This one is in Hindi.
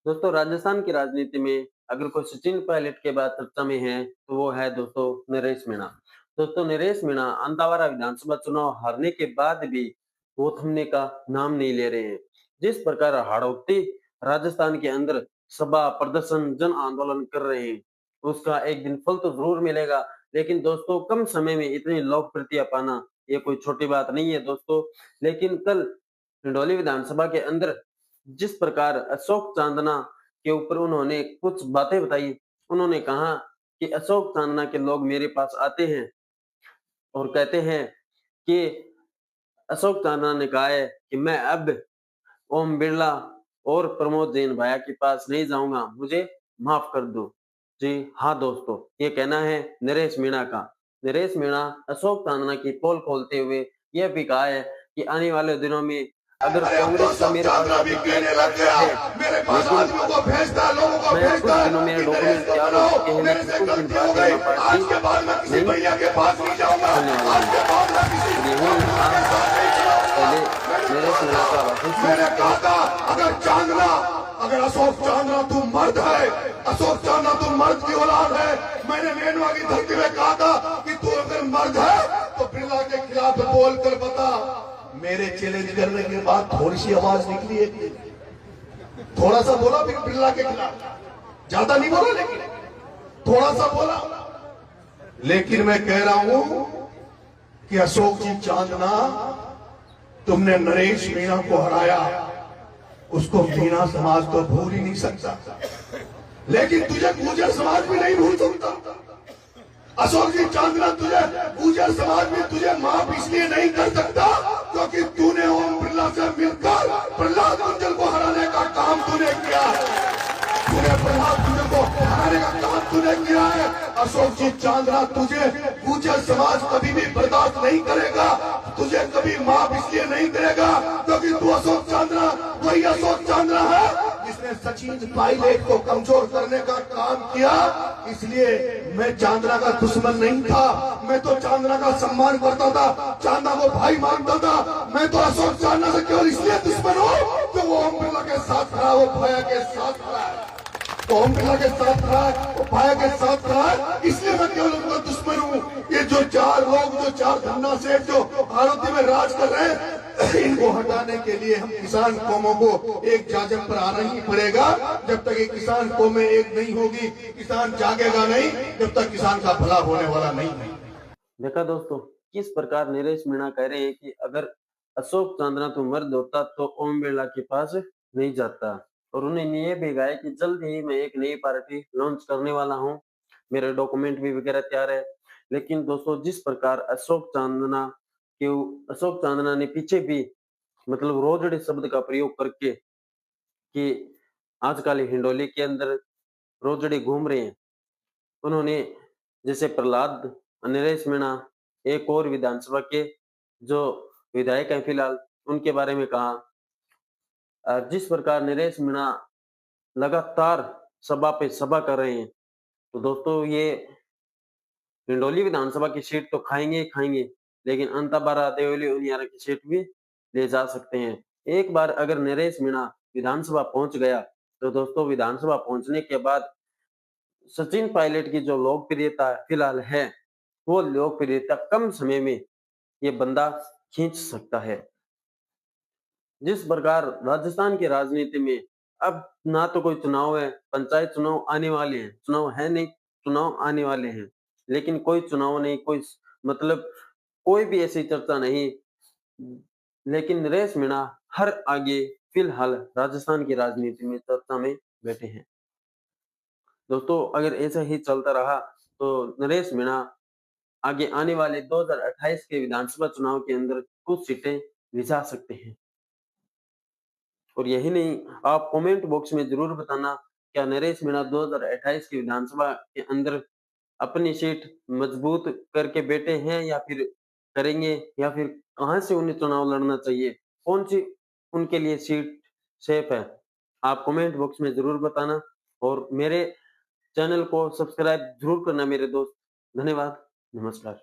दोस्तों राजस्थान की राजनीति में अगर कोई सचिन पायलट के बाद चर्चा में है तो वो है दोस्तों नरेश मीणा। दोस्तों नरेश मीणा अंतावारा विधानसभा चुनाव हारने के बाद भी वो थमने का नाम नहीं ले रहे हैं। जिस प्रकार हाड़ौती राजस्थान के अंदर सभा प्रदर्शन जन आंदोलन कर रहे हैं उसका एक दिन फल तो जरूर मिलेगा। लेकिन दोस्तों कम समय में इतनी लोकप्रियता पाना ये कोई छोटी बात नहीं है दोस्तों। लेकिन कल हिंडौली विधानसभा के अंदर जिस प्रकार अशोक चांदना के ऊपर उन्होंने कुछ बातें बताई, उन्होंने कहा कि अशोक चांदना के लोग मेरे पास आते हैं और कहते हैं कि अशोक चांदना ने कहा है कि मैं अब ओम बिरला और प्रमोद जैन भैया के पास नहीं जाऊंगा, मुझे माफ कर दो। जी हाँ दोस्तों, ये कहना है नरेश मीणा का। नरेश मीणा अशोक चांदना की पोल खोलते हुए यह भी कहा है कि आने वाले दिनों में अगर अरे अब तो कांग्रेस का सब मेरे पास चांदरा भी अभी कहने ब्लैक लग कार्ड गया। है, मेरे पास लेकिन आदमियों को भेजता है, लोगों को मैं कुछ भेजता दिनों है मेरे कि नरेश डॉक्यूमेंट से तैयार हो बनाओ, चुके हैं, मेरे लेकिन से कुछ दिन गलती हो बाद गई। मैं पार्टी आज के बाद मैं किसी नहीं भैया के पास नहीं जाऊंगा। छोड़ने वाला आज हूँ। के बाद मैं किसी और यही और आप के साथ नहीं चलाऊंगा। पहले मैंने नरेश कहा मीणा का भाषण था, सुन मैंने सकते कहा हैं। था अगर चांदना, अगर अशोक चांदना तू मर्द है, अशोक चांदना तू मर्द की औलाद है। मैंने मेनवा की धरती में कहा था कि तू अगर मर्द है तो बिरला के खिलाफ बोल कर बता। मेरे चैलेंज करने के बाद थोड़ी सी आवाज निकली है, थोड़ा सा बोला फिर बिरला के खिलाफ, ज्यादा नहीं बोला लेकिन थोड़ा सा बोला। लेकिन मैं कह रहा हूं कि अशोक जी चांदना, तुमने नरेश मीणा को हराया, उसको मीणा समाज तो भूल ही नहीं सकता, लेकिन तुझे गुर्जर समाज भी नहीं भूल सकता। अशोक जी चांदना, तुझे गुर्जर समाज में तुझे माफ इसलिए नहीं कर सकता क्योंकि तूने ओम बिरला से मिलकर प्रहलाद मंडल को हराने का काम तूने किया है। तूने प्रहलाद मंडल को हराने का काम तूने किया है। अशोक जी चांदना, तुझे गुर्जर समाज कभी भी बर्दाश्त नहीं करेगा, तुझे कभी माफ इसलिए नहीं करेगा क्योंकि तू अशोक चांदना वही अशोक चांदना है जिसने सचिन पायलट को कमजोर करने का काम किया। इसलिए मैं चांदना का दुश्मन नहीं था, मैं तो चांदना का सम्मान करता था, चांदना को भाई मानता था। मैं तो अशोक चांदना से केवल इसलिए दुश्मन हूं कि वो ओम बिरला के साथ खड़ा, वो भाया के साथ खड़ा है, तो ओम बिरला के साथ खड़ा है, वो भाया के साथ खड़ा है, इसलिए मैं केवल उनका दुश्मन हूं। ये जो चार लोग, जो चार धन्ना सेठ जो आरोपी में राज कर रहे हैं, इनको हटाने के लिए हम किसान कौमों को एक जाजम पर आना ही पड़ेगा। जब तक ये किसान कौमें एक नहीं होगी, किसान जागेगा नहीं, जब तक किसान का भला होने वाला नहीं है। देखा दोस्तों किस प्रकार नरेश मीणा कह रहे हैं कि अगर अशोक चांदना तो मर्द होता तो ओम बिरला के पास नहीं जाता। और उन्होंने ये भी कहा है कि जल्द ही मैं एक नई पार्टी लॉन्च करने वाला हूँ, मेरे डॉक्यूमेंट भी वगैरह तैयार है। लेकिन दोस्तों जिस प्रकार अशोक चांदना ने पीछे भी मतलब रोजड़े शब्द का प्रयोग करके कि आजकल हिंडोली के अंदर रोजड़े घूम रहे हैं, उन्होंने जैसे प्रहलाद नरेश मीणा एक और विधानसभा के जो विधायक हैं फिलहाल उनके बारे में कहा। जिस प्रकार नरेश मीणा लगातार सभा पे सभा कर रहे हैं तो दोस्तों ये हिंडोली विधानसभा की सीट तो खाएंगे ही खाएंगे, लेकिन अंताबारा देवली उनियारा की सीट भी ले जा सकते हैं। एक बार अगर नरेश मीणा विधानसभा पहुंच गया तो दोस्तों विधानसभा पहुंचने के बाद सचिन पायलट की जो लोकप्रियता फिलहाल है वो लोकप्रियता कम समय में ये बंदा खींच सकता है। जिस प्रकार राजस्थान की राजनीति में अब ना तो कोई चुनाव है, पंचायत चुनाव आने वाले हैं, चुनाव है नहीं, चुनाव आने वाले हैं, लेकिन कोई चुनाव नहीं, कोई मतलब कोई भी ऐसी चर्चा नहीं। लेकिन नरेश मीणा हर आगे फिलहाल राजस्थान की राजनीति में चर्चा में बैठे हैं। दोस्तों अगर ऐसा ही चलता रहा तो नरेश मीणा आगे आने वाले 2028 के विधानसभा चुनाव के अंदर कुछ सीटें रिझा सकते हैं। और यही नहीं, आप कमेंट बॉक्स में जरूर बताना क्या नरेश मीणा 2028 की विधानसभा के अंदर अपनी सीट मजबूत करके बैठे हैं या फिर करेंगे, या फिर कहां से उन्हें चुनाव लड़ना चाहिए, कौन सी उनके लिए सीट सेफ है। आप कमेंट बॉक्स में जरूर बताना और मेरे चैनल को सब्सक्राइब जरूर करना मेरे दोस्त। धन्यवाद। नमस्कार।